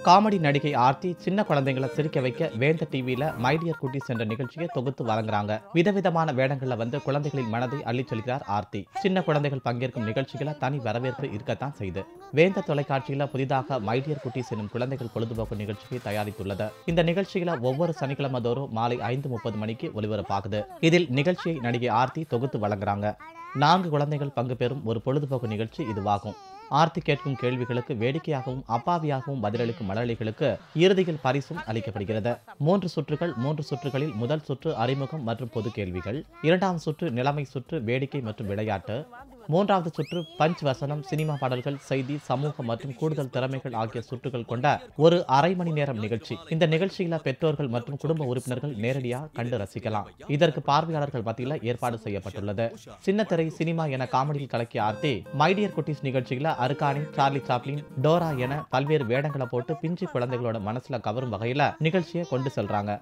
Comedy நடிகை ஆர்த்தி சின்ன குழந்தைகளை சிரிக்க வைக்க வேந்த டிவியில மை டியர் குட்டீஸ் என்ற நிகழ்ச்சியை தொகுத்து வழங்குறாங்க. விதவிதமான வேடங்கள்ல வந்து குழந்தைகளின் மனதை அள்ளிச் செல்கிறார் ஆர்த்தி. சின்ன குழந்தைகள் பங்கேற்கும் நிகழ்ச்சிகளை தனி வரவேற்பு இருக்கத்தான் செய்து. வேந்த தொலைக்காட்சியில புதிதாக மை டியர் குட்டீஸ் எனும் குழந்தைகள் பொழுதுபோக்கு நிகழ்ச்சியை தயாரித்துள்ளது. இந்த நிகழ்ச்சிகளை ஒவ்வொரு சனிக்கிழமை தோறும் மாலை 5:30 மணிக்கு ஒலிபரப்பாகுது. இதில் நிகழ்ச்சியை நடிகை ஆர்த்தி தொகுத்து வழங்குறாங்க. 4 குழந்தைகள் பங்கு பெறும் ஒரு பொழுதுபோக்கு நிகழ்ச்சி இதுவாகும். ஆர்த்தி கேட்கும் கேள்விகளுக்கு வேடிக்கையாகவும் அப்பாவியாகவும் பதிலளிக்கும் மலயாளிகளுக்கு இறுதியில் பரிசும் அளிக்கப்படுகிறது. 3 சுற்றுகள். 3 சுற்றுகளில் முதல் சுற்று அறிமுகம் மற்றும் பொது கேள்விகள், 2ஆம் சுற்று நிலைமை சுற்று வேடிக்கை மற்றும் விளையாட்டு, 3வது சுற்று பஞ்ச் வசனம், சினிமா பாடல்கள், செய்தி, சமூகம் மற்றும் கூடுதல் திறமைகள் ஆகிய சுற்றுகள் கொண்ட ஒரு அரை மணி நேரம் நிகழ்ச்சி. இந்த நிகழ்ச்சியில பெற்றோர்கள் மற்றும் குடும்ப உறுப்பினர்கள் நேரடியாக கண்டு ரசிக்கலாம். இதற்கு பார்வையாளர்கள் மத்தியில் ஏற்பாடு செய்யப்பட்டுள்ளது. சின்னத்திரை சினிமா என காமெடியில் கலக்கிய ஆர்த்தி மை டியர் குட்டீஸ் நிகழ்ச்சியில அருக்காணி, சார்லி சாப்ளின், டோரா என பல்வேறு வேடங்களை போட்டு பிஞ்சு குழந்தைகளோட மனசுல கவரும் வகையில நிகழ்ச்சியை கொண்டு செல்றாங்க.